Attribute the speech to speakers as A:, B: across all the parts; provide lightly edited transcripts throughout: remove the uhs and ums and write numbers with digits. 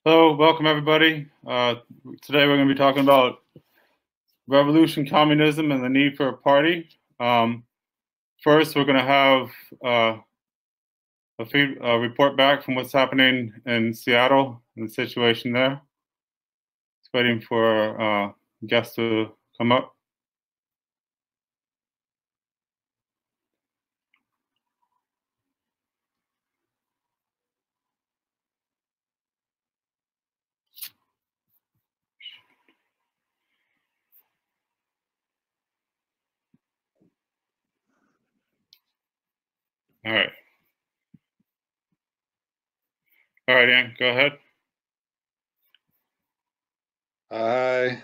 A: Hello, welcome everybody. Today we're going to be talking about revolution, communism, and the need for a party. First, we're going to have a report back from what's happening in Seattle and the situation there. Just waiting for guests to come up. All right. All right, Ann, go ahead.
B: Hi.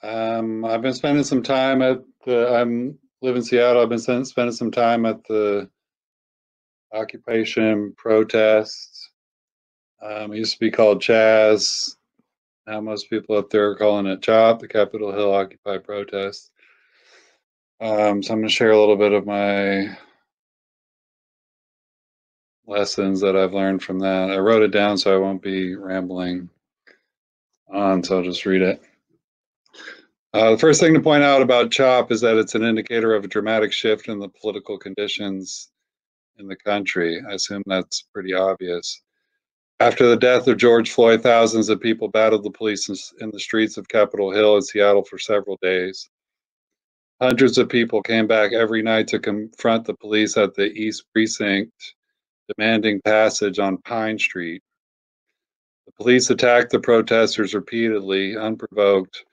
B: I've been spending some time I live in Seattle. I've been spending some time at the occupation protests. It used to be called Chaz. Now most people up there are calling it CHOP, the Capitol Hill Occupy protest. So I'm going to share a little bit of my lessons that I've learned from that. I wrote it down so I won't be rambling on, so I'll just read it. The first thing to point out about CHOP is that it's an indicator of a dramatic shift in the political conditions in the country. I assume that's pretty obvious. After the death of George Floyd, thousands of people battled the police in the streets of Capitol Hill in Seattle for several days. Hundreds of people came back every night to confront the police at the East Precinct, demanding passage on Pine Street. The police attacked the protesters repeatedly, unprovoked,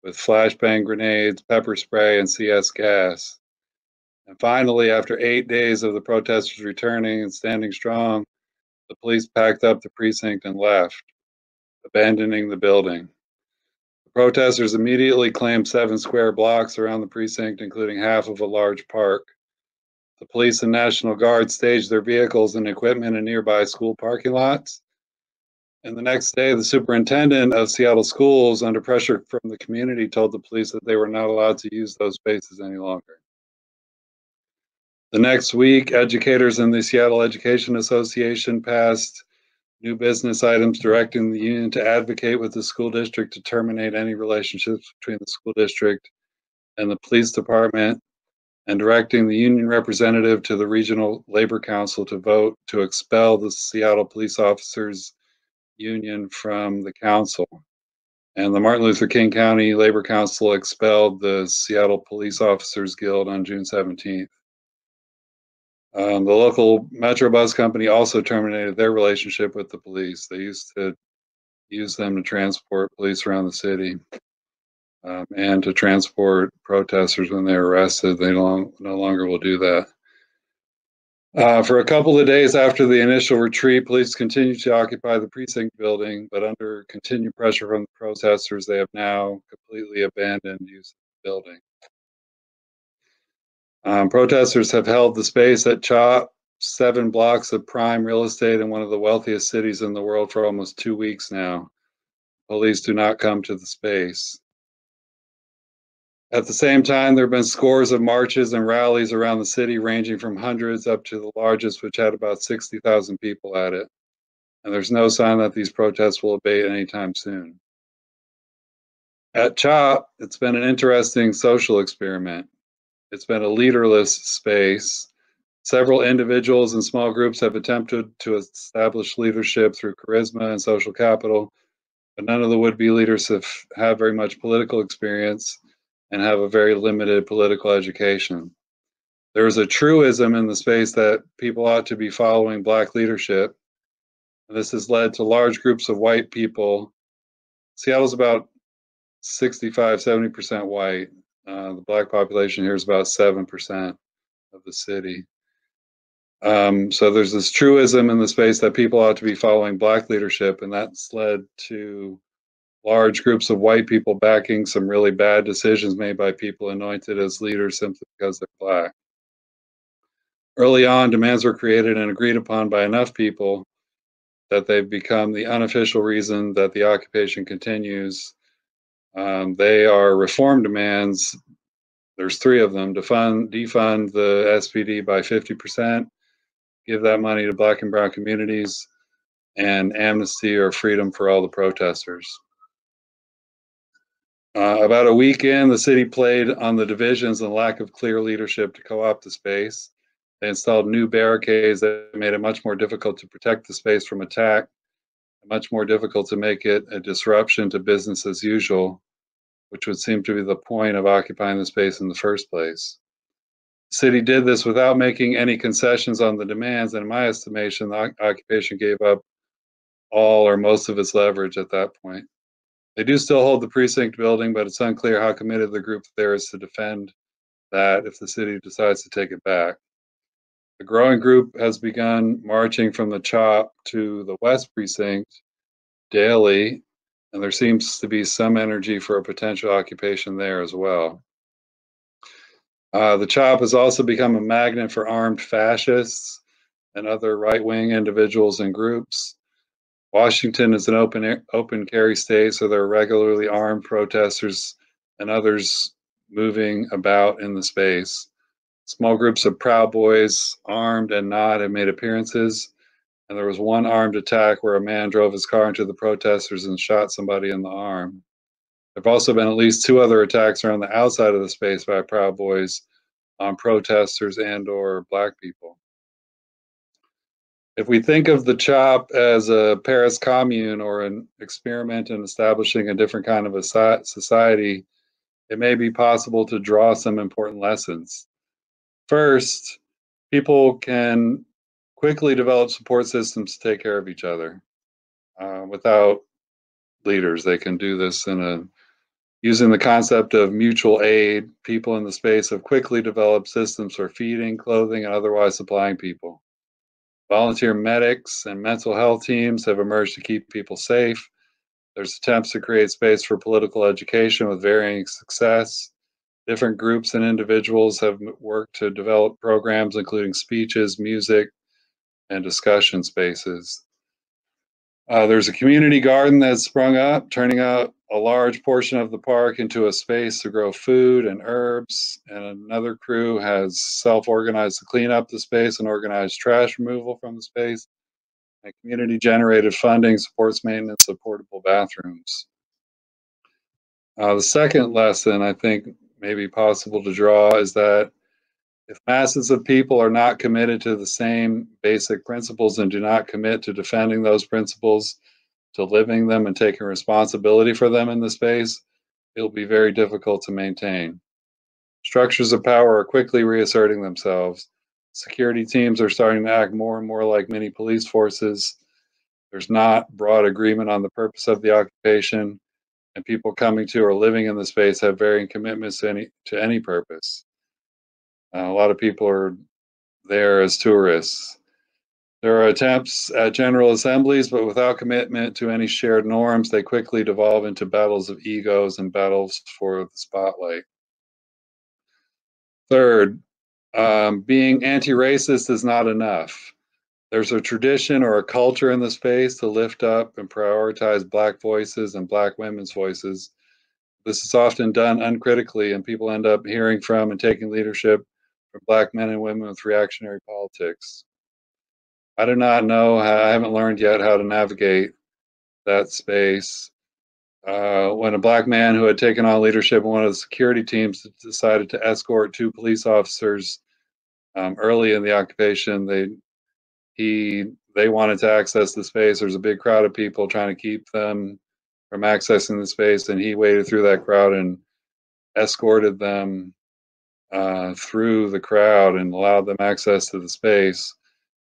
B: with flashbang grenades, pepper spray, and CS gas. And finally, after 8 days of the protesters returning and standing strong, the police packed up the precinct and left, abandoning the building. The protesters immediately claimed 7 square blocks around the precinct, including half of a large park. The police and National Guard staged their vehicles and equipment in nearby school parking lots. And the next day, the superintendent of Seattle schools, under pressure from the community, told the police that they were not allowed to use those spaces any longer. The next week, educators in the Seattle Education Association passed new business items directing the union to advocate with the school district to terminate any relationships between the school district and the police department, and directing the union representative to the Regional Labor Council to vote to expel the Seattle Police Officers Union from the council. And the Martin Luther King County Labor Council expelled the Seattle Police Officers Guild on June 17th. The local Metro Bus Company also terminated their relationship with the police. They used to use them to transport police around the city and to transport protesters when they were arrested. They no longer will do that. For a couple of days after the initial retreat, police continued to occupy the precinct building, but under continued pressure from the protesters, they have now completely abandoned use of the building. Protesters have held the space at CHOP, 7 blocks of prime real estate in one of the wealthiest cities in the world, for almost 2 weeks now. Police do not come to the space. At the same time, there have been scores of marches and rallies around the city, ranging from hundreds up to the largest, which had about 60,000 people at it. And there's no sign that these protests will abate anytime soon. At CHOP, it's been an interesting social experiment. It's been a leaderless space. Several individuals and small groups have attempted to establish leadership through charisma and social capital, but none of the would-be leaders have very much political experience and have a very limited political education. There is a truism in the space that people ought to be following Black leadership. This has led to large groups of white people. Seattle's about 65–70% white. The Black population here is about 7% of the city. So there's this truism in the space that people ought to be following Black leadership, and that's led to large groups of white people backing some really bad decisions made by people anointed as leaders simply because they're Black. Early on, demands were created and agreed upon by enough people that they've become the unofficial reason that the occupation continues. They are reform demands. There's 3 of them: defund the SPD by 50%, give that money to Black and brown communities, and amnesty or freedom for all the protesters. About a week in, the city played on the divisions and lack of clear leadership to co-opt the space. They installed new barricades that made it much more difficult to protect the space from attack, and much more difficult to make it a disruption to business as usual, which would seem to be the point of occupying the space in the first place. The city did this without making any concessions on the demands, and in my estimation, the occupation gave up all or most of its leverage at that point. They do still hold the precinct building, but it's unclear how committed the group there is to defend that if the city decides to take it back. The growing group has begun marching from the CHOP to the West Precinct daily, and there seems to be some energy for a potential occupation there as well. The CHOP has also become a magnet for armed fascists and other right-wing individuals and groups. Washington is an open carry state, so there are regularly armed protesters and others moving about in the space. Small groups of Proud Boys, armed and not, have made appearances, and there was one armed attack where a man drove his car into the protesters and shot somebody in the arm. There have also been at least 2 other attacks around the outside of the space by Proud Boys on protesters and/or Black people. If we think of the CHOP as a Paris commune or an experiment in establishing a different kind of a society, it may be possible to draw some important lessons. First, people can quickly develop support systems to take care of each other without leaders. They can do this using the concept of mutual aid. People in the space have quickly developed systems for feeding, clothing, and otherwise supplying people. Volunteer medics and mental health teams have emerged to keep people safe. There's attempts to create space for political education with varying success. Different groups and individuals have worked to develop programs including speeches, music, and discussion spaces. There's a community garden that's sprung up, turning out a large portion of the park into a space to grow food and herbs, and another crew has self-organized to clean up the space and organize trash removal from the space. And community-generated funding supports maintenance of portable bathrooms. The second lesson I think may be possible to draw is that if masses of people are not committed to the same basic principles and do not commit to defending those principles, to living them and taking responsibility for them in the space, it'll be very difficult to maintain. Structures of power are quickly reasserting themselves. Security teams are starting to act more and more like mini police forces. There's not broad agreement on the purpose of the occupation, and people coming to or living in the space have varying commitments to any purpose. A lot of people are there as tourists. There are attempts at general assemblies, but without commitment to any shared norms, they quickly devolve into battles of egos and battles for the spotlight. Third, being anti-racist is not enough. There's a tradition or a culture in the space to lift up and prioritize Black voices and Black women's voices. This is often done uncritically, and people end up hearing from and taking leadership from Black men and women with reactionary politics. I do not know, I haven't learned yet how to navigate that space. When a Black man who had taken on leadership in one of the security teams decided to escort 2 police officers early in the occupation, they wanted to access the space. There's a big crowd of people trying to keep them from accessing the space, and he waded through that crowd and escorted them through the crowd and allowed them access to the space.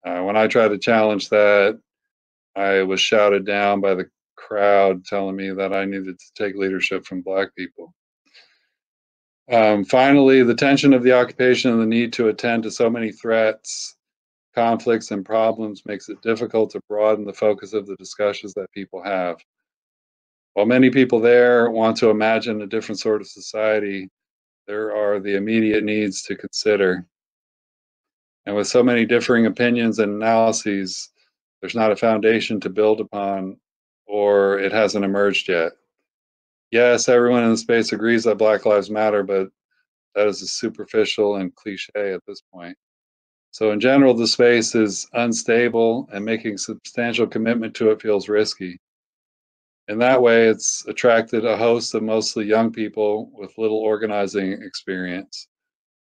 B: When I tried to challenge that, I was shouted down by the crowd telling me that I needed to take leadership from Black people. Finally, the tension of the occupation and the need to attend to so many threats, conflicts, and problems makes it difficult to broaden the focus of the discussions that people have. While many people there want to imagine a different sort of society, there are the immediate needs to consider. And with so many differing opinions and analyses, there's not a foundation to build upon, or it hasn't emerged yet. Yes, everyone in the space agrees that Black Lives Matter, but that is a superficial and cliche at this point. So in general, the space is unstable, and making substantial commitment to it feels risky. In that way, it's attracted a host of mostly young people with little organizing experience.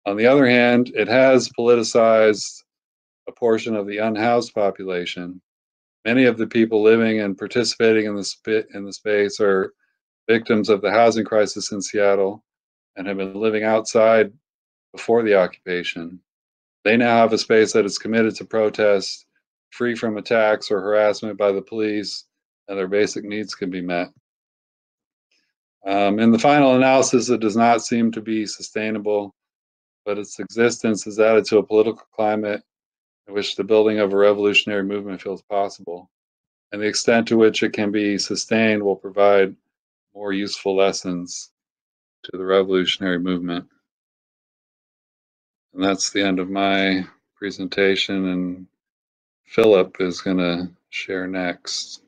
B: On the other hand, it has politicized a portion of the unhoused population. Many of the people living and participating in the space are victims of the housing crisis in Seattle and have been living outside before the occupation. They now have a space that is committed to protest, free from attacks or harassment by the police, and their basic needs can be met. In the final analysis, it does not seem to be sustainable, but its existence is added to a political climate in which the building of a revolutionary movement feels possible. And the extent to which it can be sustained will provide more useful lessons to the revolutionary movement. And that's the end of my presentation, and Philip is going to share next.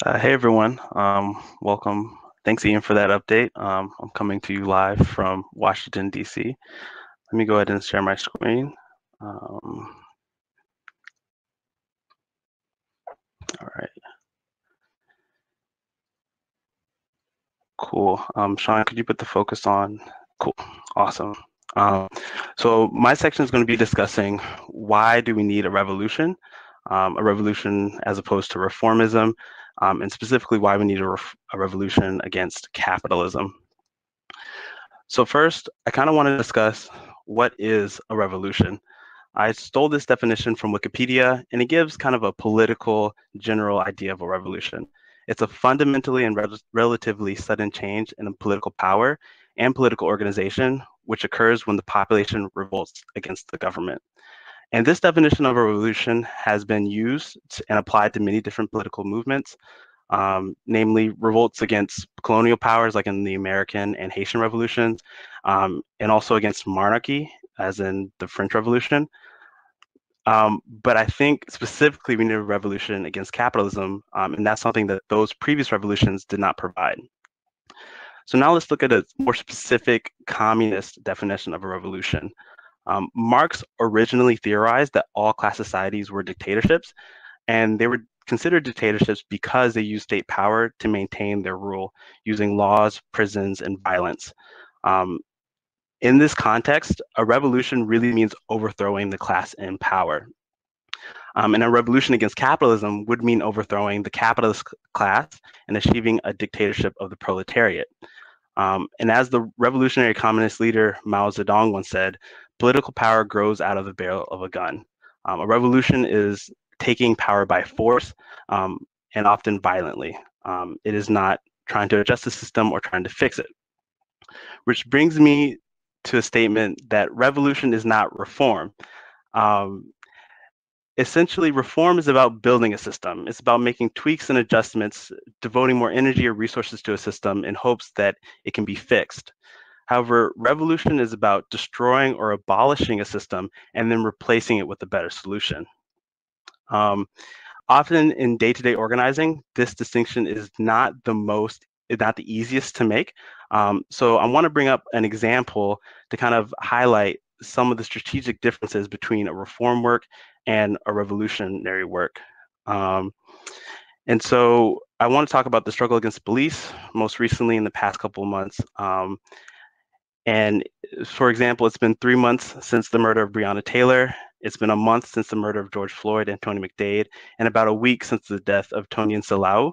C: Hey everyone, welcome. Thanks Ian for that update. I'm coming to you live from Washington, DC. Let me go ahead and share my screen. All right. Cool. Sean, could you put the focus on? Cool. Awesome. So my section is going to be discussing why do we need a revolution as opposed to reformism, and specifically why we need a revolution against capitalism. So first, I kind of want to discuss what is a revolution. I stole this definition from Wikipedia, and it gives kind of a political general idea of a revolution. It's a fundamentally and relatively sudden change in political power and political organization, which occurs when the population revolts against the government. And this definition of a revolution has been used and applied to many different political movements, namely revolts against colonial powers like in the American and Haitian revolutions, and also against monarchy, as in the French Revolution. But I think specifically we need a revolution against capitalism, and that's something that those previous revolutions did not provide. So now let's look at a more specific communist definition of a revolution. Marx originally theorized that all class societies were dictatorships, and they were considered dictatorships because they used state power to maintain their rule using laws, prisons, and violence. In this context, a revolution really means overthrowing the class in power. And a revolution against capitalism would mean overthrowing the capitalist class and achieving a dictatorship of the proletariat. And as the revolutionary communist leader Mao Zedong once said, political power grows out of the barrel of a gun. A revolution is taking power by force and often violently. It is not trying to adjust the system or trying to fix it. Which brings me to a statement that revolution is not reform. Essentially, reform is about building a system. It's about making tweaks and adjustments, devoting more energy or resources to a system in hopes that it can be fixed. However, revolution is about destroying or abolishing a system and then replacing it with a better solution. Often in day-to-day organizing, this distinction is not the easiest to make. So I want to bring up an example to kind of highlight some of the strategic differences between a reform work and a revolutionary work. And so I want to talk about the struggle against police, most recently in the past couple of months. And for example, it's been 3 months since the murder of Breonna Taylor. It's been a month since the murder of George Floyd and Tony McDade, and about a week since the death of Tony Salau.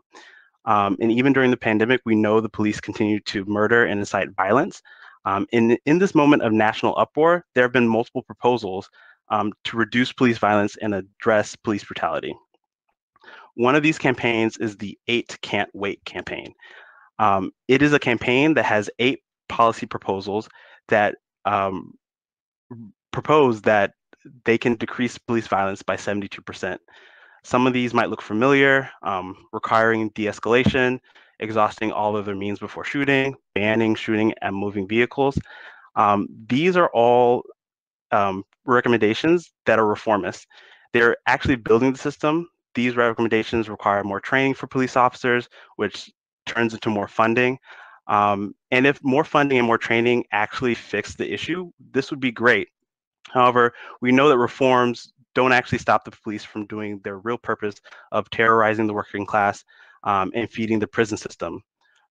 C: And even during the pandemic, we know the police continue to murder and incite violence. In this moment of national uproar, there have been multiple proposals to reduce police violence and address police brutality. One of these campaigns is the 8 Can't Wait campaign. It is a campaign that has 8 policy proposals that propose that they can decrease police violence by 72%. Some of these might look familiar, requiring de-escalation, exhausting all other means before shooting, banning shooting and moving vehicles. These are all recommendations that are reformist. They're actually building the system. These recommendations require more training for police officers, which turns into more funding. And if more funding and more training actually fix the issue, this would be great. However, we know that reforms don't actually stop the police from doing their real purpose of terrorizing the working class and feeding the prison system.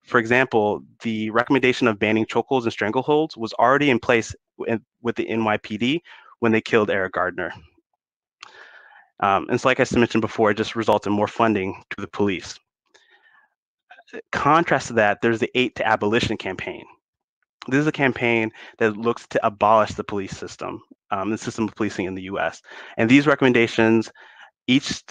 C: For example, the recommendation of banning chokeholds and strangleholds was already in place with the NYPD when they killed Eric Gardner. And so like I mentioned before, it just results in more funding to the police. Contrast to that, there's the 8 to Abolition Campaign. This is a campaign that looks to abolish the police system, the system of policing in the US. And these recommendations each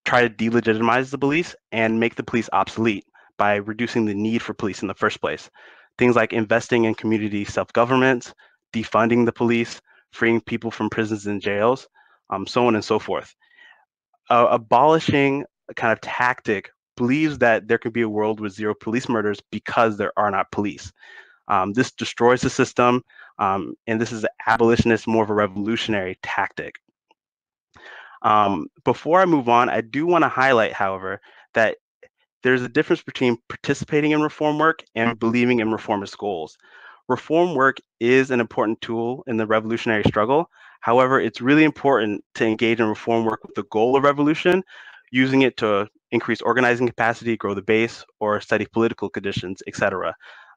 C: try to delegitimize the police and make the police obsolete by reducing the need for police in the first place. Things like investing in community self-government, defunding the police, freeing people from prisons and jails, so on and so forth. Abolishing a kind of tactic believes that there could be a world with 0 police murders because there are not police. This destroys the system, and this is an abolitionist, more of a revolutionary tactic. Before I move on, I do want to highlight, however, that there's a difference between participating in reform work and believing in reformist goals. Reform work is an important tool in the revolutionary struggle. However, it's really important to engage in reform work with the goal of revolution, using it to increase organizing capacity, grow the base, or study political conditions, etc.,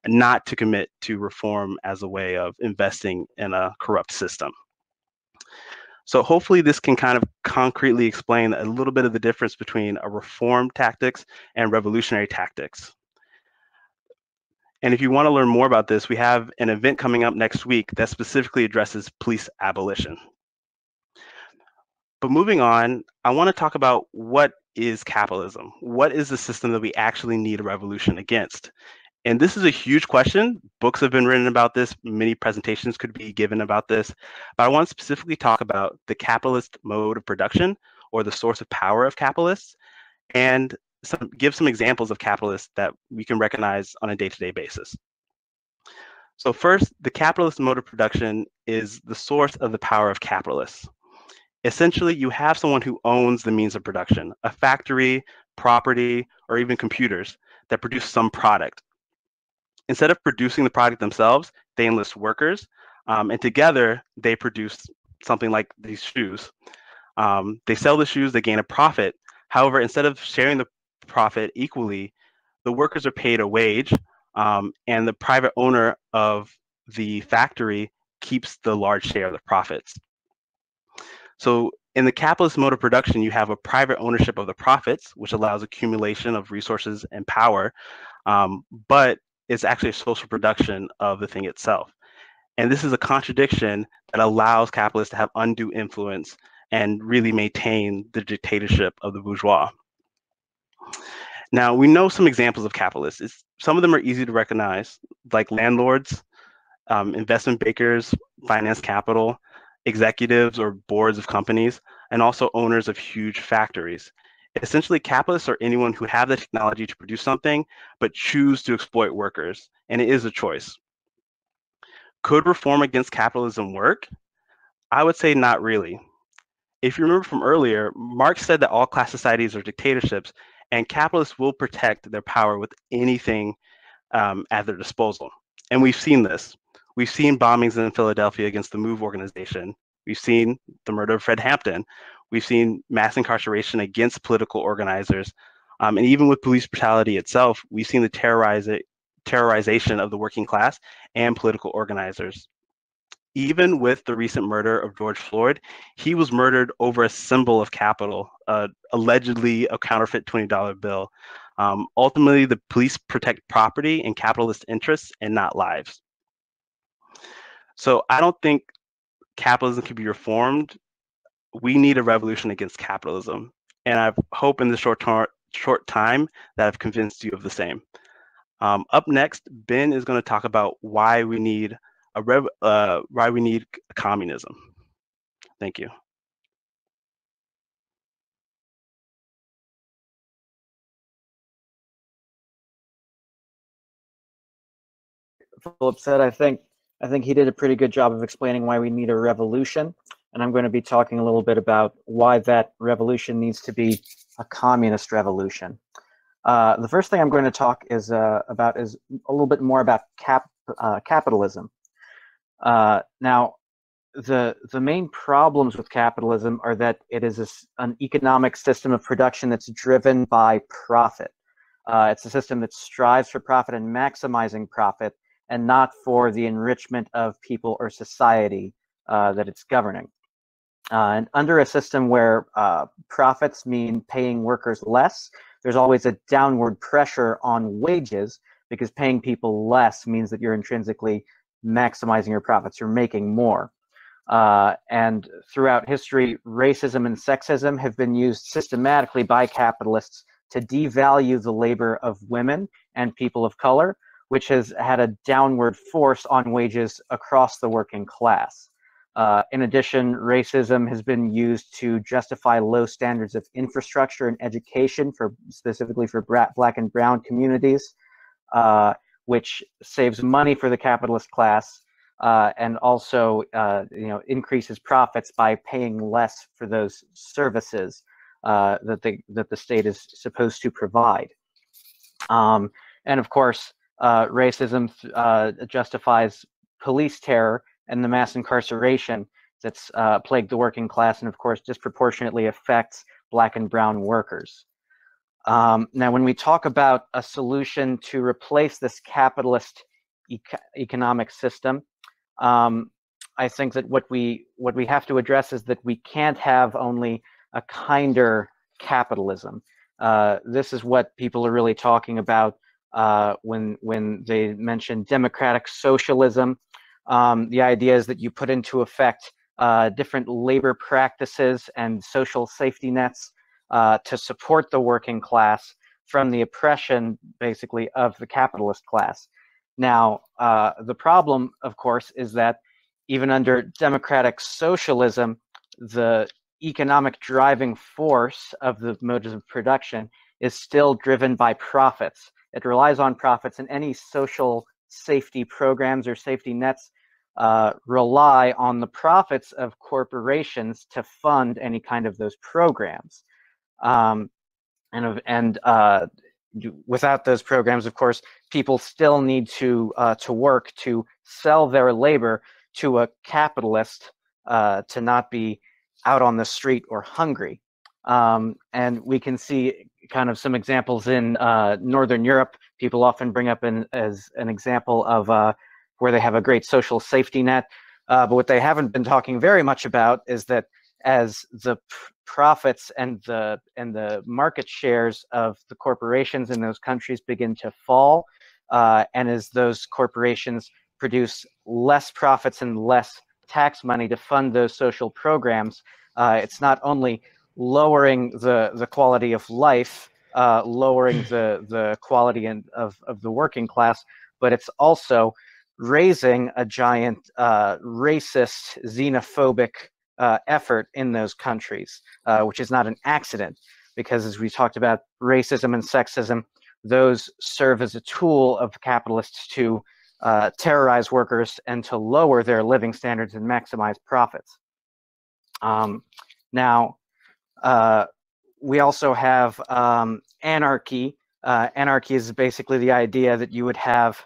C: not to commit to reform as a way of investing in a corrupt system. So hopefully this can kind of concretely explain a little bit of the difference between a reform tactics and revolutionary tactics. And if you want to learn more about this, we have an event coming up next week that specifically addresses police abolition. But moving on, I want to talk about what is capitalism? What is the system that we actually need a revolution against? And this is a huge question. Books have been written about this. Many presentations could be given about this. But I want to specifically talk about the capitalist mode of production, or the source of power of capitalists, and give some examples of capitalists that we can recognize on a day-to-day basis. So first, the capitalist mode of production is the source of the power of capitalists. Essentially, you have someone who owns the means of production, a factory, property, or even computers that produce some product. Instead of producing the product themselves, they enlist workers, and together they produce something like these shoes. They sell the shoes, they gain a profit. However, instead of sharing the profit equally, the workers are paid a wage, and the private owner of the factory keeps the large share of the profits. So in the capitalist mode of production, you have a private ownership of the profits, which allows accumulation of resources and power, but it's actually a social production of the thing itself. And this is a contradiction that allows capitalists to have undue influence and really maintain the dictatorship of the bourgeois. Now, we know some examples of capitalists. Some of them are easy to recognize, like landlords, investment bankers, finance capital, executives or boards of companies, and also owners of huge factories. Essentially, capitalists are anyone who have the technology to produce something, but choose to exploit workers, and it is a choice. Could reform against capitalism work? I would say not really. If you remember from earlier, Marx said that all class societies are dictatorships, and capitalists will protect their power with anything at their disposal. And we've seen this. We've seen bombings in Philadelphia against the MOVE organization. We've seen the murder of Fred Hampton. We've seen mass incarceration against political organizers. And even with police brutality itself, we've seen the terrorization of the working class and political organizers. Even with the recent murder of George Floyd, he was murdered over a symbol of capital, allegedly a counterfeit $20 bill. Ultimately, the police protect property and capitalist interests and not lives. So I don't think capitalism can be reformed. We need a revolution against capitalism. And I hope in the short time that I've convinced you of the same. Up next, Ben is going to talk about why we need communism. Thank you.
D: Philip said, I think he did a pretty good job of explaining why we need a revolution. And I'm going to be talking a little bit about why that revolution needs to be a communist revolution. The first thing I'm going to talk is about is a little bit more about capitalism. Now, the main problems with capitalism are that it is an economic system of production that's driven by profit. It's a system that strives for profit and maximizing profit, and not for the enrichment of people or society that it's governing. And under a system where profits mean paying workers less, there's always a downward pressure on wages, because paying people less means that you're intrinsically maximizing your profits, you're making more. And throughout history, racism and sexism have been used systematically by capitalists to devalue the labor of women and people of color, which has had a downward force on wages across the working class. In addition, racism has been used to justify low standards of infrastructure and education, specifically for Black and brown communities, which saves money for the capitalist class, and also increases profits by paying less for those services that the state is supposed to provide. And of course, racism justifies police terror and the mass incarceration that's plagued the working class, and of course disproportionately affects Black and brown workers. Now, when we talk about a solution to replace this capitalist economic system, I think that what we have to address is that we can't have only a kinder capitalism. This is what people are really talking about when they mention democratic socialism. The idea is that you put into effect different labor practices and social safety nets to support the working class from the oppression, basically, of the capitalist class. Now, the problem, of course, is that even under democratic socialism, the economic driving force of the modes of production is still driven by profits. It relies on profits, and any social safety programs or safety nets rely on the profits of corporations to fund any kind of those programs. Without those programs, of course, people still need to work to sell their labor to a capitalist to not be out on the street or hungry. And we can see kind of some examples in Northern Europe. People often bring up as an example of where they have a great social safety net. But what they haven't been talking very much about is that as the profits and the market shares of the corporations in those countries begin to fall, and as those corporations produce less profits and less tax money to fund those social programs, it's not only lowering the quality of life, lowering the quality of the working class, but it's also raising a giant racist, xenophobic effort in those countries, which is not an accident, because as we talked about, racism and sexism, those serve as a tool of capitalists to terrorize workers and to lower their living standards and maximize profits. Now, we also have anarchy. Anarchy is basically the idea that you would have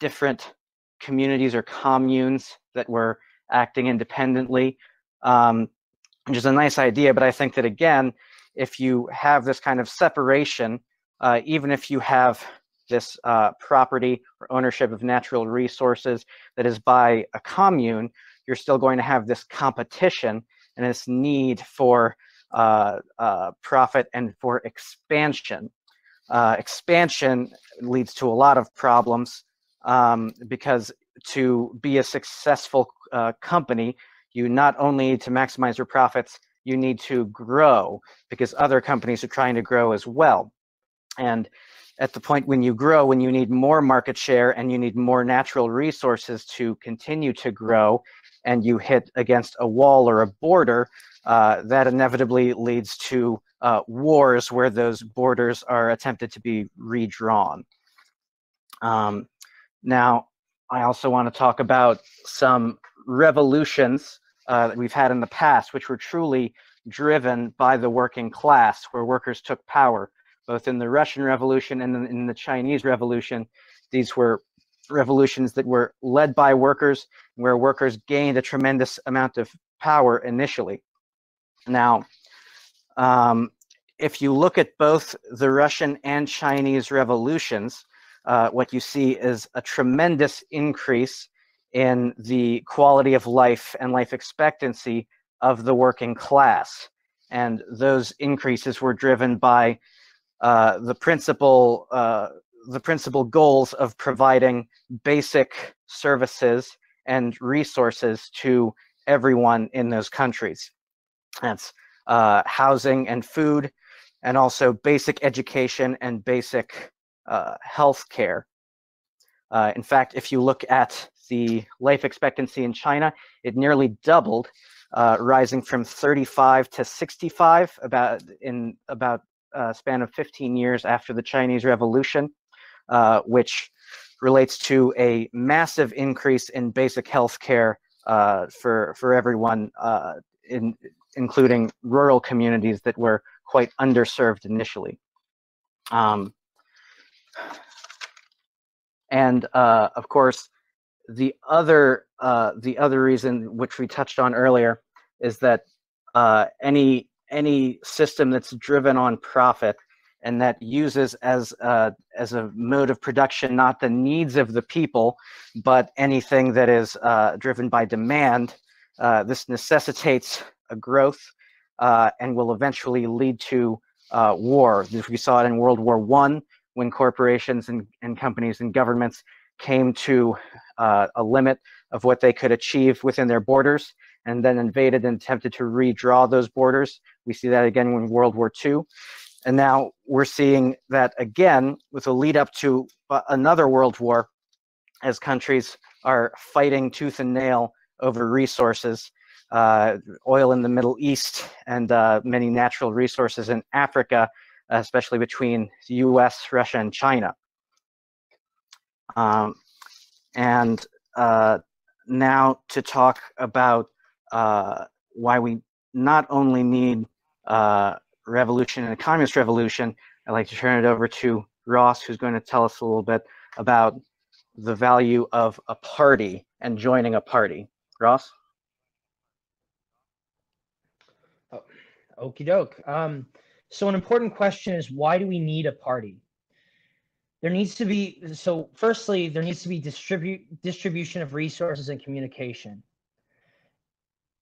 D: different communities or communes that were acting independently, which is a nice idea, but I think that, again, if you have this kind of separation, even if you have this property or ownership of natural resources that is by a commune, you're still going to have this competition and this need for profit and for expansion. Expansion leads to a lot of problems, because to be a successful company, you not only need to maximize your profits, you need to grow, because other companies are trying to grow as well. And at the point when you grow, when you need more market share and you need more natural resources to continue to grow, and you hit against a wall or a border, that inevitably leads to wars where those borders are attempted to be redrawn. Now, I also want to talk about some revolutions that we've had in the past, which were truly driven by the working class, where workers took power. both in the Russian Revolution and in the Chinese Revolution. These were revolutions that were led by workers, where workers gained a tremendous amount of power initially. Now, if you look at both the Russian and Chinese revolutions, what you see is a tremendous increase in the quality of life and life expectancy of the working class. And those increases were driven by the principal goals of providing basic services and resources to everyone in those countries. That's housing and food, and also basic education and basic health care. In fact, if you look at the life expectancy in China, it nearly doubled, rising from 35 to 65 in about a span of 15 years after the Chinese Revolution, which relates to a massive increase in basic health care for everyone, including rural communities that were quite underserved initially. And of course, the other reason, which we touched on earlier, is that any system that's driven on profit and that uses as a mode of production not the needs of the people, but anything that is driven by demand, this necessitates a growth and will eventually lead to war. We saw it in World War I, when corporations and companies and governments came to a limit of what they could achieve within their borders, and then invaded and attempted to redraw those borders. We see that again in World War II. And now we're seeing that again with a lead up to another world war, as countries are fighting tooth and nail over resources, oil in the Middle East and many natural resources in Africa, especially between the US, Russia, and China. And now to talk about why we not only need revolution and a communist revolution, I'd like to turn it over to Ross, who's going to tell us a little bit about the value of a party and joining a party. Ross?
E: Oh, okie doke. So an important question is, why do we need a party? There needs to be, so firstly, there needs to be distribution of resources and communication.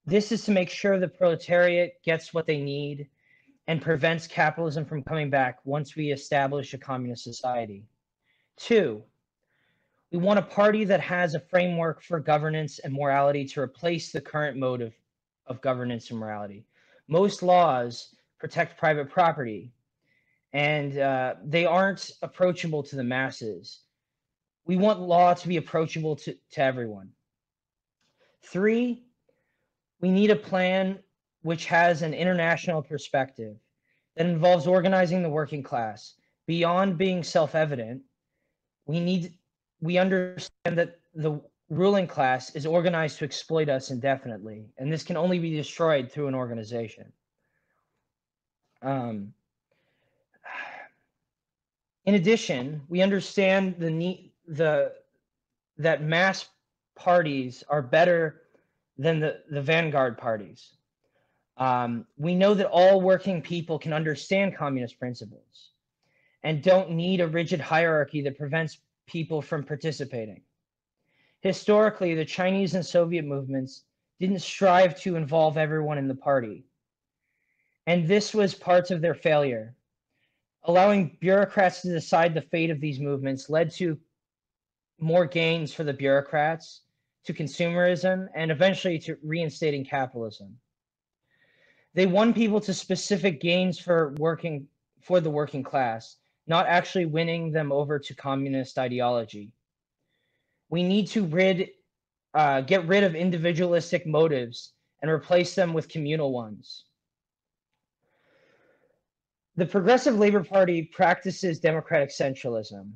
E: This is to make sure the proletariat gets what they need and prevents capitalism from coming back once we establish a communist society. 2, we want a party that has a framework for governance and morality to replace the current mode of governance and morality. Most laws protect private property, and they aren't approachable to the masses. We want law to be approachable to everyone. 3, we need a plan which has an international perspective that involves organizing the working class. Beyond being self-evident, we understand that the ruling class is organized to exploit us indefinitely, and this can only be destroyed through an organization. In addition, we understand that mass parties are better than the vanguard parties. We know that all working people can understand communist principles and don't need a rigid hierarchy that prevents people from participating. Historically, the Chinese and Soviet movements didn't strive to involve everyone in the party, and this was part of their failure. Allowing bureaucrats to decide the fate of these movements led to more gains for the bureaucrats, to consumerism, and eventually to reinstating capitalism. They won people to specific gains for the working class, not actually winning them over to communist ideology. We need to get rid of individualistic motives and replace them with communal ones. The Progressive Labor Party practices democratic centralism.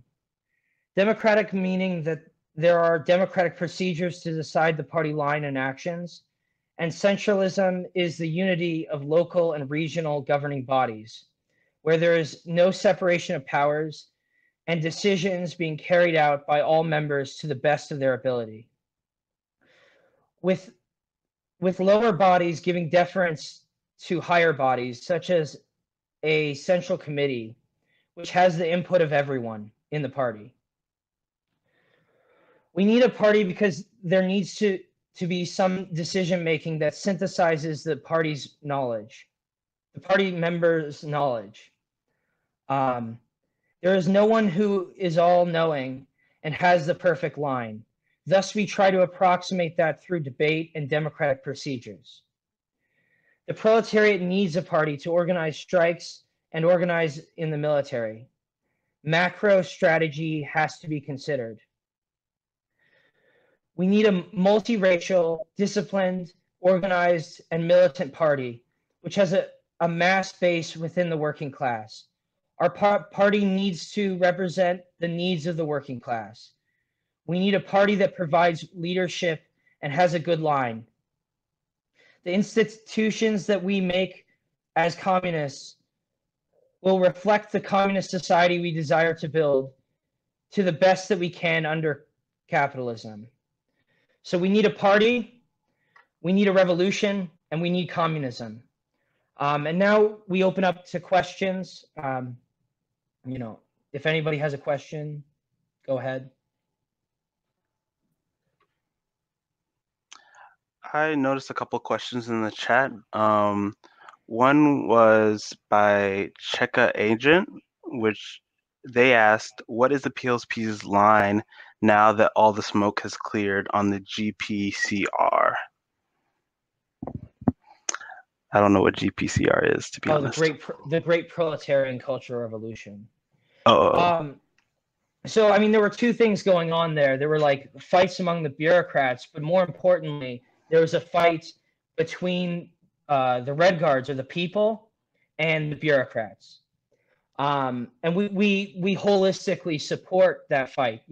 E: Democratic meaning that there are democratic procedures to decide the party line and actions, and centralism is the unity of local and regional governing bodies. where there is no separation of powers and decisions being carried out by all members to the best of their ability. With lower bodies giving deference to higher bodies, such as a central committee, which has the input of everyone in the party. We need a party because there needs to be some decision-making that synthesizes the party's knowledge, the party members' knowledge. There is no one who is all-knowing and has the perfect line. Thus, we try to approximate that through debate and democratic procedures. The proletariat needs a party to organize strikes and organize in the military. Macro strategy has to be considered. We need a multiracial, disciplined, organized, and militant party, which has a mass base within the working class. Our party needs to represent the needs of the working class. We need a party that provides leadership and has a good line. The institutions that we make as communists will reflect the communist society we desire to build to the best that we can under capitalism. So we need a party, we need a revolution, and we need communism. And now we open up to questions. If anybody has a question, go ahead.
C: I noticed a couple of questions in the chat. One was by Cheka Agent, which they asked, what is the PLP's line now that all the smoke has cleared on the GPCR? I don't know what GPCR is, to be honest.
E: The great proletarian cultural revolution.
C: Oh.
E: So, I mean, there were two things going on there. There were like fights among the bureaucrats, but more importantly, there was a fight between the Red Guards, or the people, and the bureaucrats. And we holistically support that fight.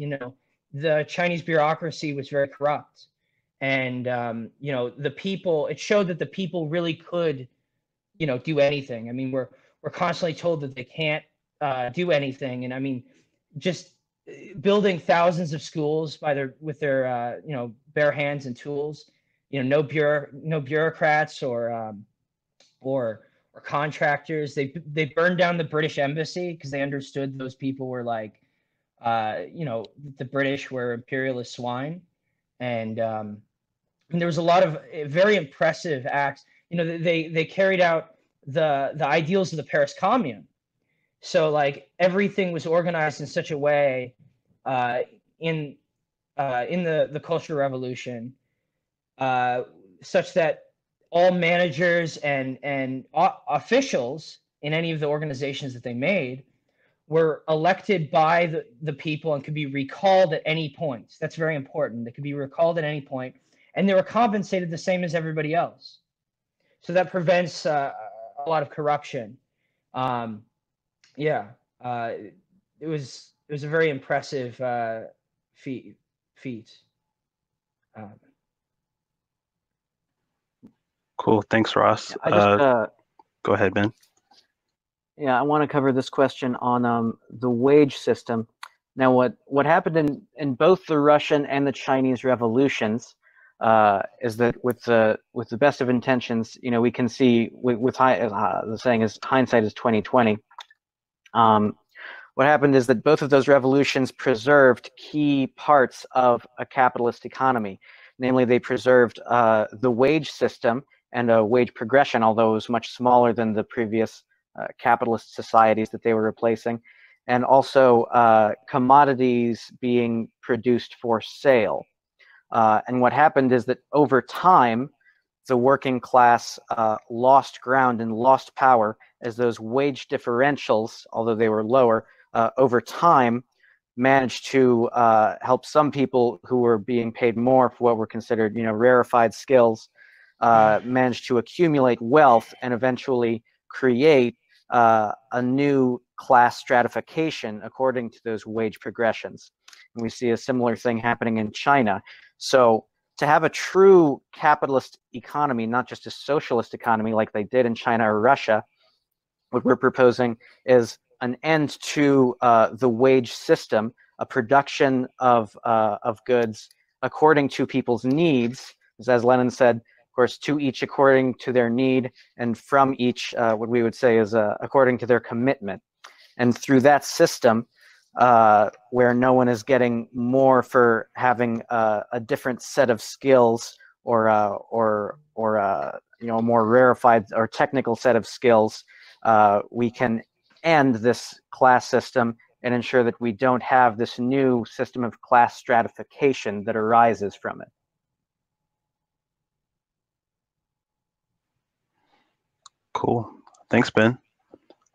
E: The Chinese bureaucracy was very corrupt. And, the people, it showed that the people really could, do anything. I mean, we're constantly told that they can't do anything. And I mean, just building thousands of schools with their bare hands and tools, no bureaucrats or contractors. They burned down the British embassy because they understood those people were like, the British were imperialist swine. And there was a lot of very impressive acts. They carried out the ideals of the Paris Commune. So like everything was organized in such a way in the Cultural Revolution, such that all managers and officials in any of the organizations that they made were elected by the people and could be recalled at any point. That's very important. They could be recalled at any point, and they were compensated the same as everybody else. So that prevents a lot of corruption. It was a very impressive feat.
C: Cool. Thanks, Ross. Go ahead, Ben.
D: Yeah, I want to cover this question on the wage system. Now, what happened in both the Russian and the Chinese revolutions is that with the best of intentions, we can see the saying is hindsight is 20/20. What happened is that both of those revolutions preserved key parts of a capitalist economy. Namely, they preserved the wage system and a wage progression, although it was much smaller than the previous capitalist societies that they were replacing, and also commodities being produced for sale. And what happened is that over time, the working class lost ground and lost power as those wage differentials, although they were lower, over time managed to help some people who were being paid more for what were considered, rarefied skills, managed to accumulate wealth and eventually create a new class stratification according to those wage progressions. And we see a similar thing happening in China. So to have a true capitalist economy, not just a socialist economy like they did in China or Russia, what we're proposing is an end to the wage system, a production of goods according to people's needs, as Lenin said, of course, to each according to their need, and from each, what we would say is according to their commitment. And through that system, where no one is getting more for having a different set of skills or you know, a more rarefied or technical set of skills, we can end this class system and ensure that we don't have this new system of class stratification that arises from it.
C: Cool. Thanks, Ben.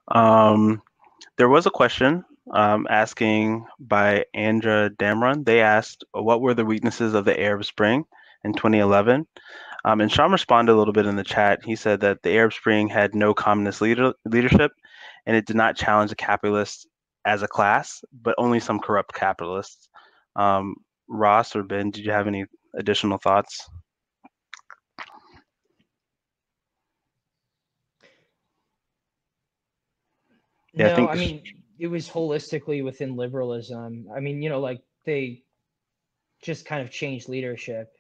C: There was a question asking by Andra Damron. They asked, what were the weaknesses of the Arab Spring in 2011? And Sean responded a little bit in the chat. He said that the Arab Spring had no communist leadership, and it did not challenge the capitalists as a class, but only some corrupt capitalists. Ross or Ben, did you have any additional thoughts?
E: No, I mean, it was holistically within liberalism. I mean, you know, like they just kind of changed leadership.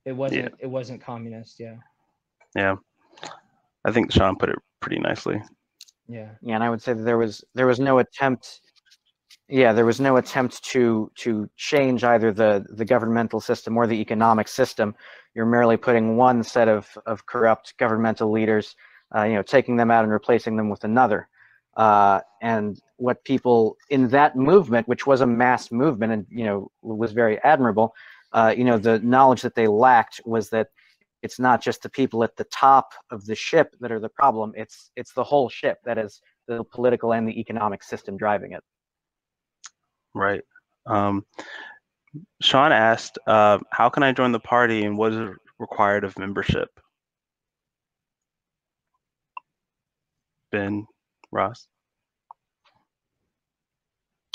E: It wasn't communist. Yeah.
C: Yeah. I think Sean put it pretty nicely.
E: Yeah.
D: Yeah, and I would say that there was no attempt. Yeah, there was no attempt to change either the governmental system or the economic system. You're merely putting one set of corrupt governmental leaders, you know, taking them out and replacing them with another. And what people in that movement, which was a mass movement, and you know, was very admirable, you know, the knowledge that they lacked was that it's not just the people at the top of the ship that are the problem. It's the whole ship, that is the political and the economic system driving it.
C: Right. Sean asked, how can I join the party and what is required of membership? Ben, Ross?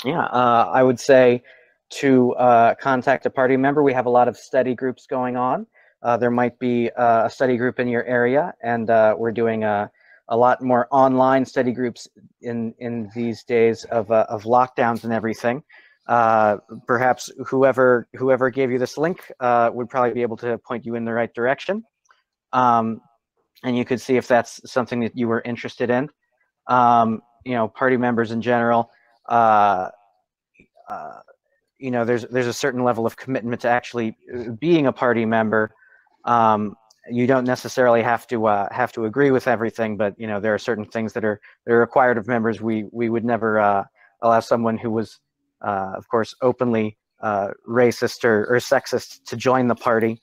D: Yeah, I would say to contact a party member. We have a lot of study groups going on. There might be a study group in your area, and we're doing a lot more online study groups in these days of lockdowns and everything. Perhaps whoever gave you this link would probably be able to point you in the right direction, and you could see if that's something that you were interested in. You know, party members in general, you know, there's a certain level of commitment to actually being a party member. You don't necessarily have to agree with everything, but you know, there are certain things that are required of members. We would never allow someone who was, of course, openly racist or sexist to join the party.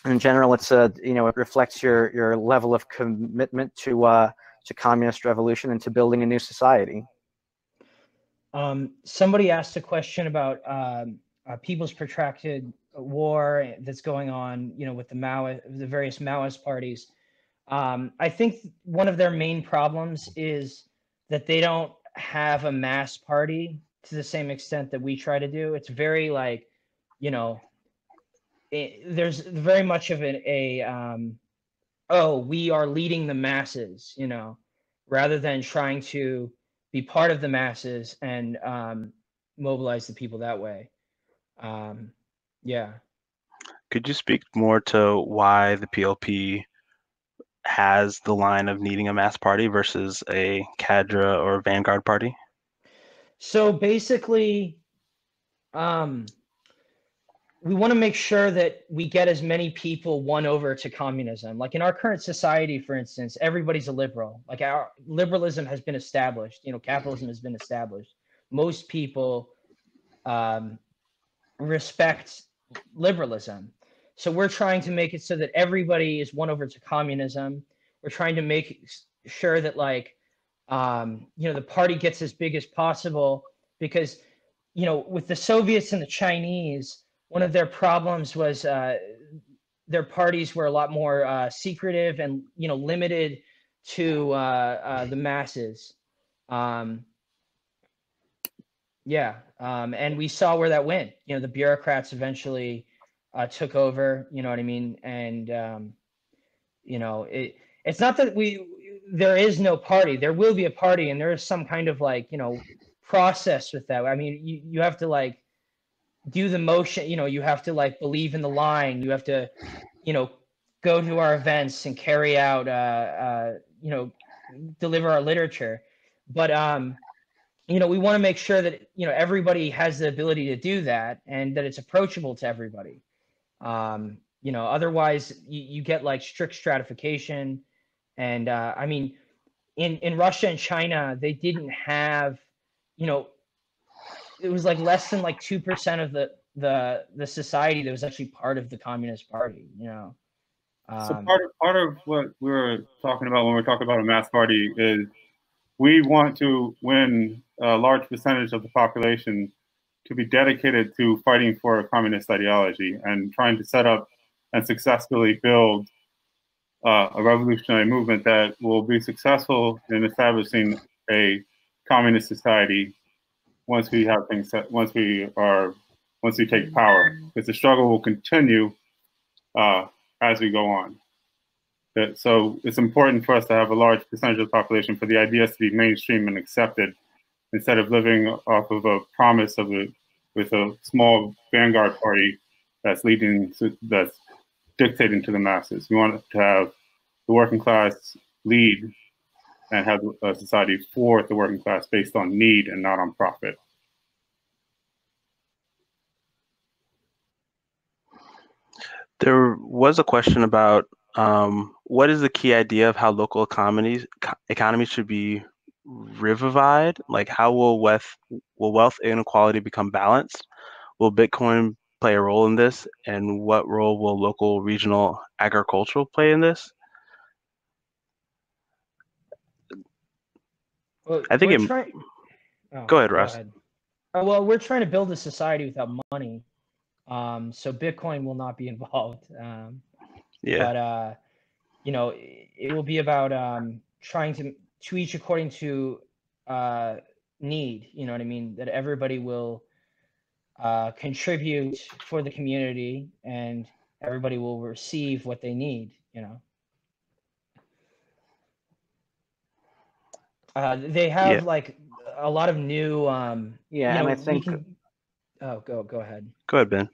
D: In general, it's you know, it reflects your level of commitment to communist revolution and to building a new society.
E: Somebody asked a question about people's protracted war that's going on, you know, with the various Maoist parties. I think one of their main problems is that they don't have a mass party to the same extent that we try to do. It's very like, you know, there's very much of oh, we are leading the masses, you know, rather than trying to be part of the masses and mobilize the people that way. Yeah.
C: Could you speak more to why the PLP has the line of needing a mass party versus a cadre or vanguard party?
E: So basically, we want to make sure that we get as many people won over to communism. Like in our current society, for instance, everybody's a liberal. Like our liberalism has been established. You know, capitalism has been established. Most people respect liberalism. So we're trying to make it so that everybody is won over to communism. We're trying to make sure that, like, you know, the party gets as big as possible, because, you know, with the Soviets and the Chinese, one of their problems was their parties were a lot more secretive and, you know, limited to the masses. Yeah, and we saw where that went. You know, the bureaucrats eventually took over. You know what I mean? And you know, it's not that there is no party. There will be a party, and there is some kind of like, process with that. I mean, you have to like do the motion, you have to like believe in the line. You have to, go to our events and carry out, deliver our literature. But, we want to make sure that, everybody has the ability to do that and that it's approachable to everybody. Otherwise you get like strict stratification. And I mean, in Russia and China, they didn't have, it was like less than like 2% of the society that was actually part of the Communist Party.
A: So part of what we were talking about when we're talking about a mass party is we want to win a large percentage of the population to be dedicated to fighting for a communist ideology and trying to set up and successfully build a revolutionary movement that will be successful in establishing a communist society once we have things set, once we take power, because the struggle will continue as we go on. So it's important for us to have a large percentage of the population for the ideas to be mainstream and accepted, instead of living off of a promise with a small vanguard party that's dictating to the masses. We want to have the working class lead and have a society for the working class based on need and not on profit.
C: There was a question about what is the key idea of how local economies should be revived? Like, how will wealth inequality become balanced? Will Bitcoin play a role in this? And what role will local, regional, agricultural play in this?
E: Well,
C: I think go ahead, Russ.
E: Go ahead. Well, we're trying to build a society without money. So Bitcoin will not be involved.
C: Yeah.
E: But, it will be about trying to each according to need, you know what I mean? That everybody will contribute for the community and everybody will receive what they need, They have like a lot of new,
D: and I think.
E: Go ahead.
C: Go ahead, Ben.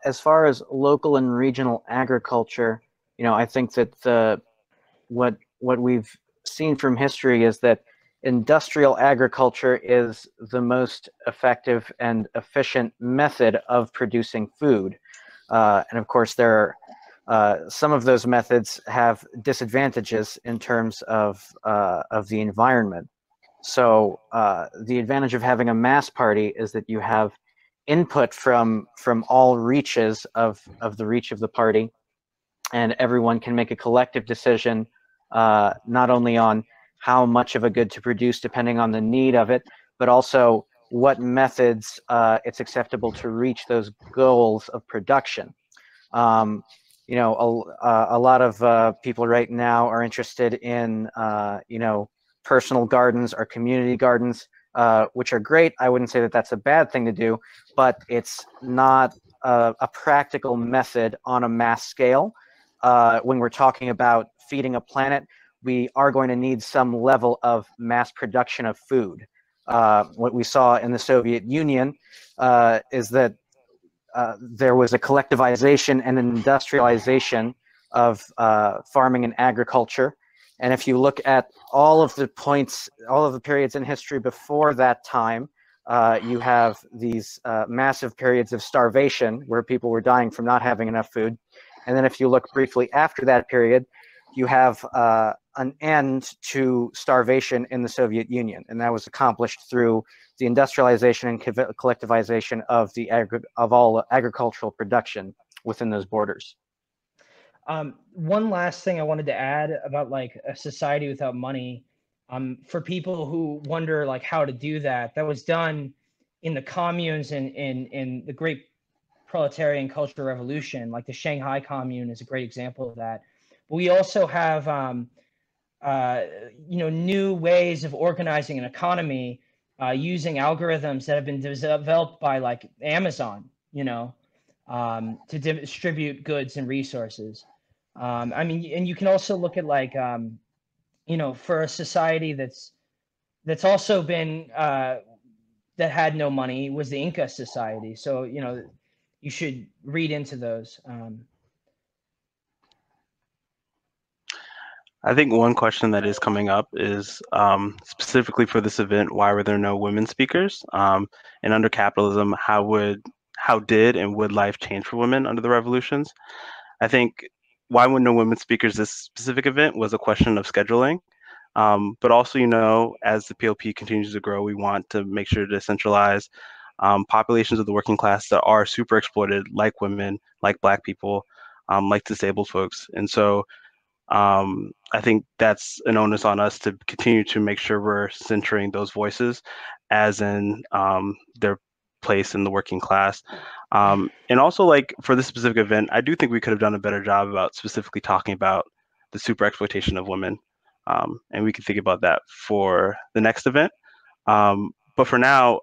D: As far as local and regional agriculture, I think that what we've seen from history is that industrial agriculture is the most effective and efficient method of producing food. And of course, there are some of those methods have disadvantages in terms of the environment. So the advantage of having a mass party is that you have input from all reaches of the reach of the party, and everyone can make a collective decision not only on how much of a good to produce depending on the need of it, but also what methods it's acceptable to reach those goals of production. A lot of people right now are interested in personal gardens or community gardens, which are great. I wouldn't say that that's a bad thing to do, but it's not a practical method on a mass scale. When we're talking about feeding a planet, we are going to need some level of mass production of food. What we saw in the Soviet Union is that there was a collectivization and an industrialization of farming and agriculture. And if you look at all of the periods in history before that time, you have these massive periods of starvation where people were dying from not having enough food. And then if you look briefly after that period, you have an end to starvation in the Soviet Union. And that was accomplished through the industrialization and collectivization of all agricultural production within those borders.
E: One last thing I wanted to add about like a society without money, for people who wonder like how to do that, that was done in the communes and in the great proletarian cultural revolution. Like the Shanghai Commune is a great example of that. But we also have new ways of organizing an economy using algorithms that have been developed by like Amazon, to distribute goods and resources. I mean, and you can also look at like, you know, for a society that's also been that had no money was the Inca society. So, you know, you should read into those.
C: I think one question that is coming up is specifically for this event, why were there no women speakers? And under capitalism, how did and would life change for women under the revolutions? I think why were no women speakers this specific event was a question of scheduling. But also, you know, as the PLP continues to grow, we want to make sure to centralize populations of the working class that are super exploited, like women, like Black people, like disabled folks. And so I think that's an onus on us to continue to make sure we're centering those voices as in their place in the working class. And also, like for this specific event, I do think we could have done a better job about specifically talking about the super exploitation of women. And we can think about that for the next event. But for now,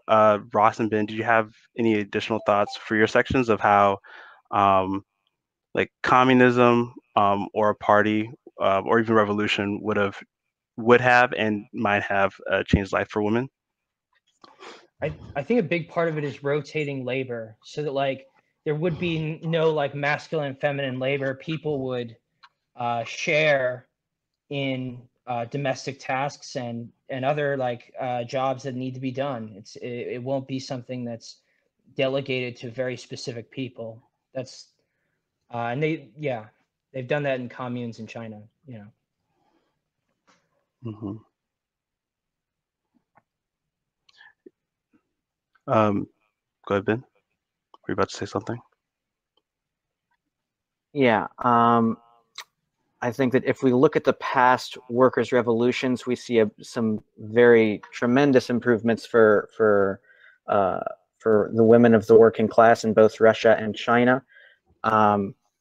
C: Ross and Ben, did you have any additional thoughts for your sections of how like communism or a party or even revolution would have and might have changed life for women?
E: I think a big part of it is rotating labor, so that like there would be no like masculine and feminine labor. People would share in domestic tasks and other like jobs that need to be done. It won't be something that's delegated to very specific people. That's and they've done that in communes in China, you know.
C: Mm-hmm. Go ahead, Ben. Were you about to say something?
D: Yeah. I think that if we look at the past workers' revolutions, we see some very tremendous improvements for the women of the working class in both Russia and China.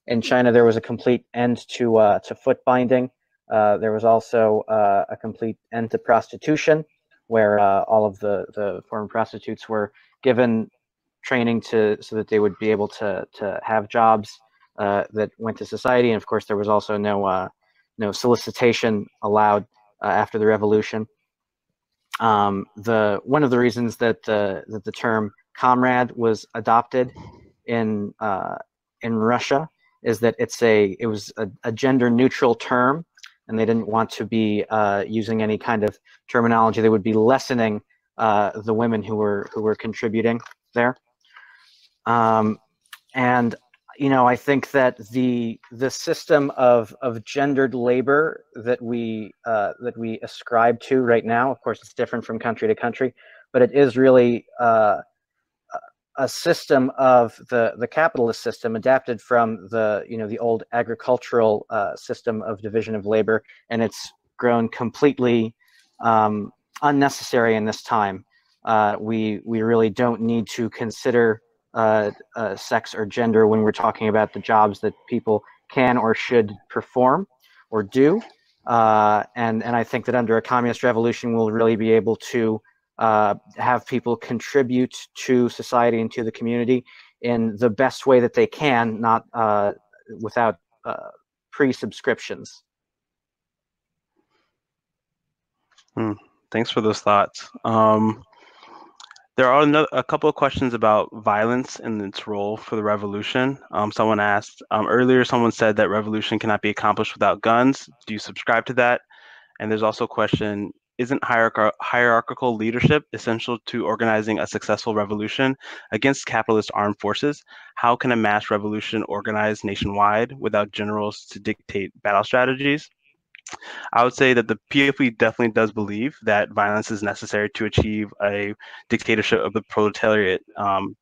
D: In China, there was a complete end to foot binding. There was also a complete end to prostitution, where all of the foreign prostitutes were given training so that they would be able to have jobs that went to society. And of course, there was also no solicitation allowed after the revolution. One of the reasons that the term comrade was adopted in Russia is that it was a gender neutral term, and they didn't want to be using any kind of terminology that would be lessening the women who were contributing there. And you know, I think that the system of gendered labor that we ascribe to right now, of course, it's different from country to country, but it is really a system of the capitalist system adapted from the old agricultural system of division of labor, and it's grown completely unnecessary in this time. We really don't need to consider sex or gender when we're talking about the jobs that people can or should perform or do. And I think that under a communist revolution, we'll really be able to have people contribute to society and to the community in the best way that they can, not without pre-subscriptions.
C: Thanks for those thoughts. There are a couple of questions about violence and its role for the revolution. Someone asked earlier, someone said that revolution cannot be accomplished without guns. Do you subscribe to that? And there's also a question, isn't hierarchical leadership essential to organizing a successful revolution against capitalist armed forces? How can a mass revolution organize nationwide without generals to dictate battle strategies? I would say that the PFP definitely does believe that violence is necessary to achieve a dictatorship of the proletariat.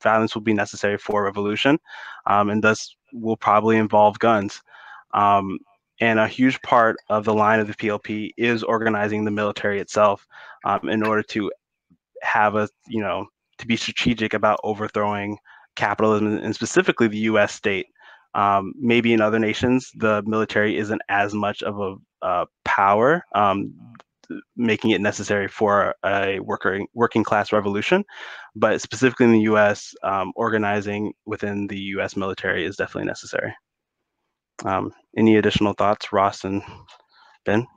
C: Violence will be necessary for a revolution, and thus will probably involve guns. And a huge part of the line of the PLP is organizing the military itself in order to have to be strategic about overthrowing capitalism and specifically the U.S. state. Maybe in other nations, the military isn't as much of a power. making it necessary for a working class revolution, but specifically in the U.S., organizing within the U.S. military is definitely necessary. Any additional thoughts, Ross and Ben?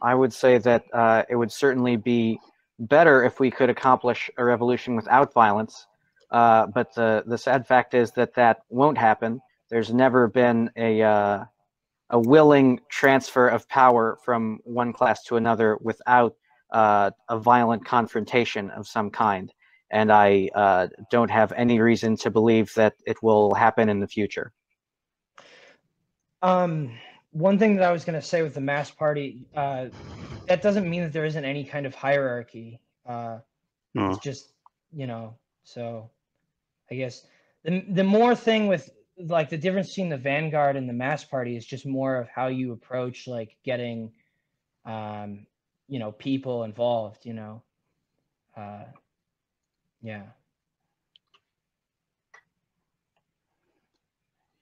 D: I would say that it would certainly be better if we could accomplish a revolution without violence, but the sad fact is that that won't happen. There's never been a willing transfer of power from one class to another without a violent confrontation of some kind. And I don't have any reason to believe that it will happen in the future.
E: One thing that I was going to say with the mass party, that doesn't mean that there isn't any kind of hierarchy. It's just, you know, so I guess the more thing with like the difference between the vanguard and the mass party is just more of how you approach like getting, you know, people involved, you know. Yeah.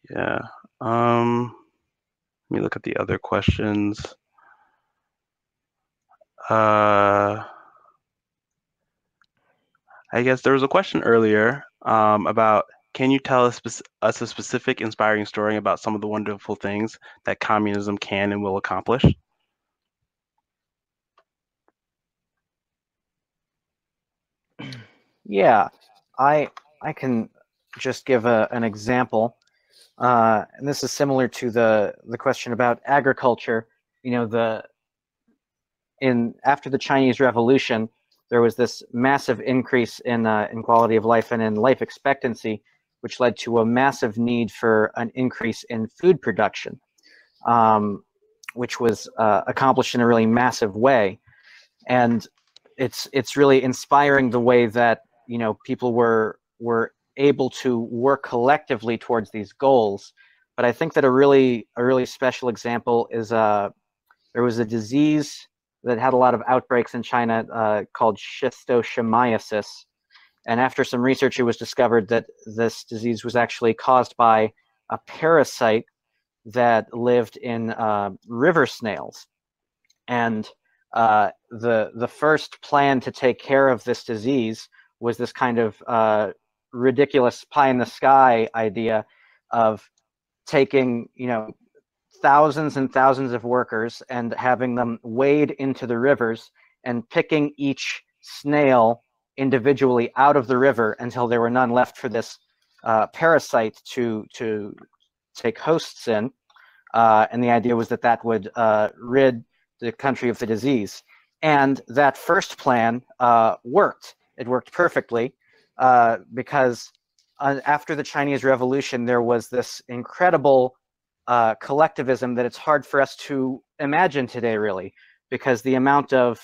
C: Yeah. Let me look at the other questions. I guess there was a question earlier about, can you tell us a specific inspiring story about some of the wonderful things that communism can and will accomplish?
D: Yeah, I can just give an example. And this is similar to the question about agriculture. You know, after the Chinese Revolution, there was this massive increase in quality of life and in life expectancy, which led to a massive need for an increase in food production, which was accomplished in a really massive way. And it's really inspiring the way that, you know, people were able to work collectively towards these goals. But I think that a really special example is there was a disease that had a lot of outbreaks in China called schistosomiasis. And after some research, it was discovered that this disease was actually caused by a parasite that lived in river snails. And the first plan to take care of this disease was this kind of ridiculous pie in the sky idea of taking, you know, thousands and thousands of workers and having them wade into the rivers and picking each snail individually out of the river until there were none left for this parasite to take hosts in. And the idea was that that would rid the country of the disease. And that first plan worked. It worked perfectly because after the Chinese Revolution, there was this incredible collectivism that it's hard for us to imagine today, really, because the amount of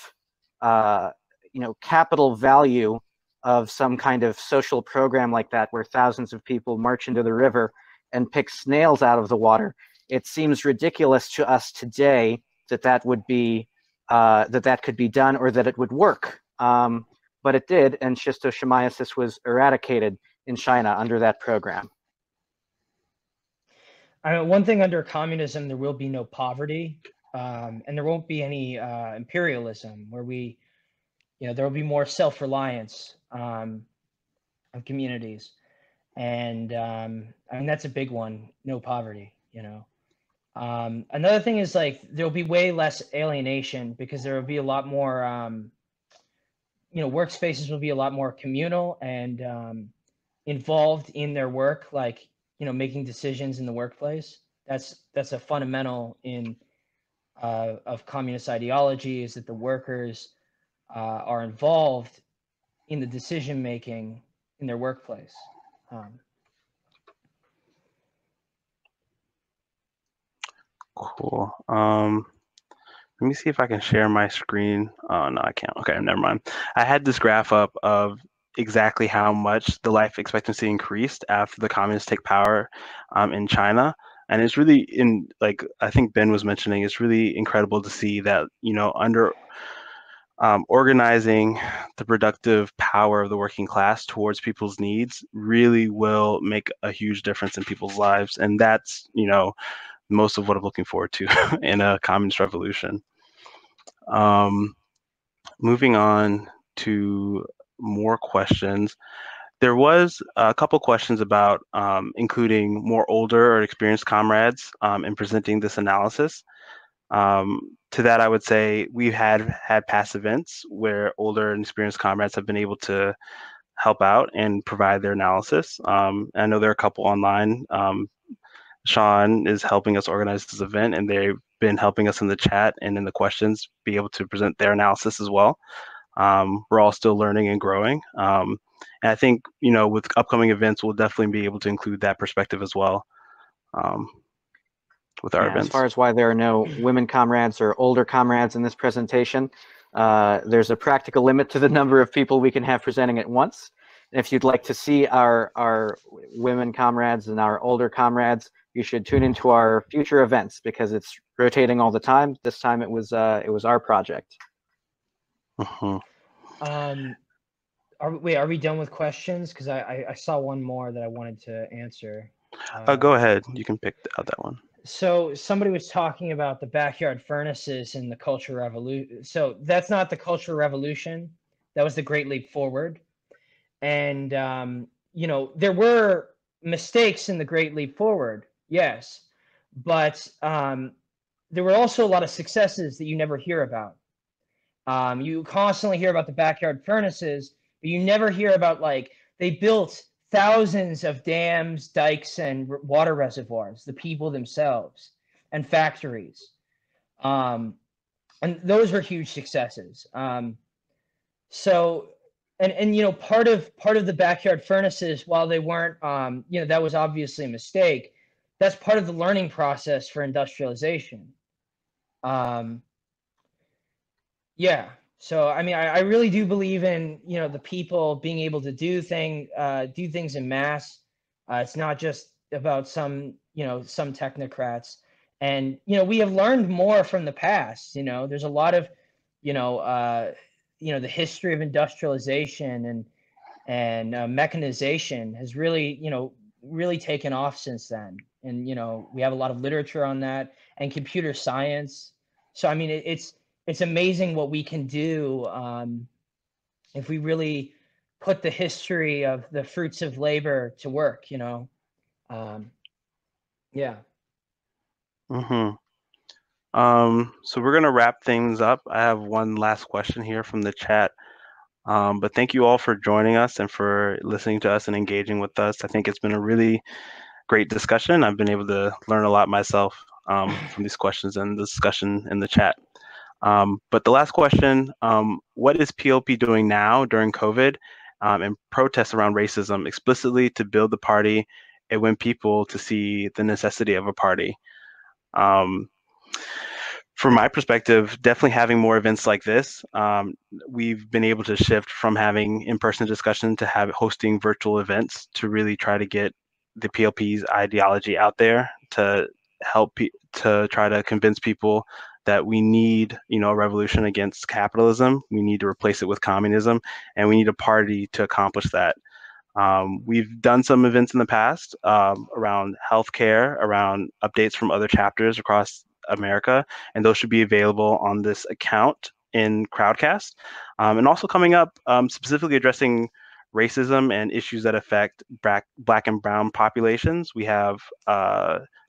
D: you know, capital value of some kind of social program like that, where thousands of people march into the river and pick snails out of the water, it seems ridiculous to us today that that would be that could be done or that it would work. But it did, and schistosomiasis was eradicated in China under that program.
E: I mean, one thing under communism, there will be no poverty, and there won't be any imperialism, where we, you know, there will be more self-reliance of communities, and I mean that's a big one. No poverty, you know. Another thing is like there'll be way less alienation because there will be a lot more, you know, workspaces will be a lot more communal and involved in their work, like, you know, making decisions in the workplace. That's a fundamental in of communist ideology, is that the workers are involved in the decision making in their workplace.
C: Cool. Let me see if I can share my screen. Oh, no, I can't. Okay, never mind. I had this graph up of exactly how much the life expectancy increased after the communists take power in China. And it's really, like I think Ben was mentioning, it's really incredible to see that, you know, under organizing the productive power of the working class towards people's needs really will make a huge difference in people's lives. And that's, you know, most of what I'm looking forward to in a communist revolution. Moving on to more questions. There was a couple questions about including more older or experienced comrades in presenting this analysis. To that, I would say we've had past events where older and experienced comrades have been able to help out and provide their analysis. I know there are a couple online. Sean is helping us organize this event, and they've been helping us in the chat and in the questions be able to present their analysis as well. We're all still learning and growing. And I think, with upcoming events, we'll definitely be able to include that perspective as well with our events.
D: As far as why there are no women comrades or older comrades in this presentation, there's a practical limit to the number of people we can have presenting at once. And if you'd like to see our women comrades and our older comrades, you should tune into our future events because it's rotating all the time. This time it was our project.
C: Uh-huh.
E: Are we done with questions? Because I saw one more that I wanted to answer.
C: Go ahead. You can pick out that one.
E: So somebody was talking about the backyard furnaces and the Cultural Revolution. So that's not the Cultural Revolution. That was the Great Leap Forward. And, there were mistakes in the Great Leap Forward, yes. But there were also a lot of successes that you never hear about. You constantly hear about the backyard furnaces, but you never hear about, they built thousands of dams, dikes, and water reservoirs, the people themselves, and factories. And those were huge successes. And part of the backyard furnaces, while they weren't, that was obviously a mistake. That's part of the learning process for industrialization. Yeah. So, I really do believe in, the people being able to do things in mass. It's not just about some technocrats. And, we have learned more from the past. There's a lot of, the history of industrialization and mechanization has really taken off since then. And, we have a lot of literature on that and computer science. So, it's amazing what we can do if we really put the history of the fruits of labor to work, Yeah.
C: Mm-hmm. So we're going to wrap things up. I have one last question here from the chat. But thank you all for joining us and for listening to us and engaging with us. I think it's been a really great discussion. I've been able to learn a lot myself from these questions and the discussion in the chat. But the last question, what is PLP doing now during COVID and protests around racism explicitly to build the party and win people to see the necessity of a party? From my perspective, definitely having more events like this, we've been able to shift from having in-person discussion to hosting virtual events to really try to get the PLP's ideology out there to help to try to convince people that we need, a revolution against capitalism. We need to replace it with communism, and we need a party to accomplish that. We've done some events in the past around healthcare, around updates from other chapters across America, and those should be available on this account in Crowdcast. And also coming up, specifically addressing racism and issues that affect Black and brown populations. We have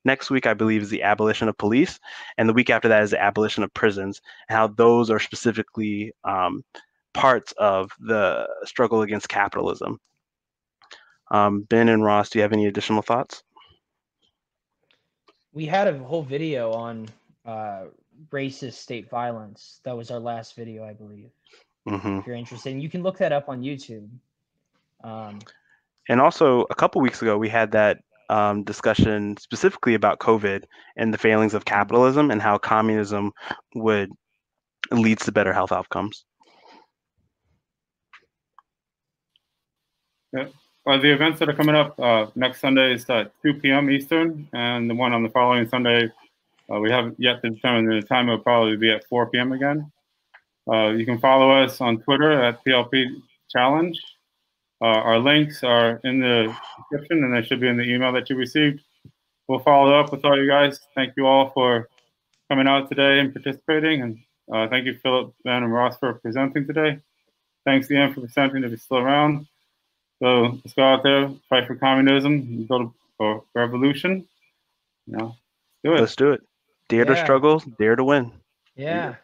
C: next week, I believe, is the abolition of police, and the week after that is the abolition of prisons, and how those are specifically parts of the struggle against capitalism. Ben and Ross, do you have any additional thoughts?
E: We had a whole video on racist state violence. That was our last video, I believe.
C: Mm-hmm.
E: If you're interested, and you can look that up on YouTube.
C: And also, a couple weeks ago, we had that discussion specifically about COVID and the failings of capitalism and how communism would lead to better health outcomes.
A: Yeah. The events that are coming up next Sunday is at 2 p.m. Eastern, and the one on the following Sunday, we haven't yet determined the time. It'll probably be at 4 p.m. again. You can follow us on Twitter at PLP Challenge. Our links are in the description, and they should be in the email that you received. we'll follow up with all you guys. Thank you all for coming out today and participating. And thank you, Philip, Ben, and Ross for presenting today. Thanks, Ian, for presenting if you're still around. So let's go out there, fight for communism, and build a revolution. You know, do it.
C: Let's do it. Dare to struggle, dare to win.
E: Yeah.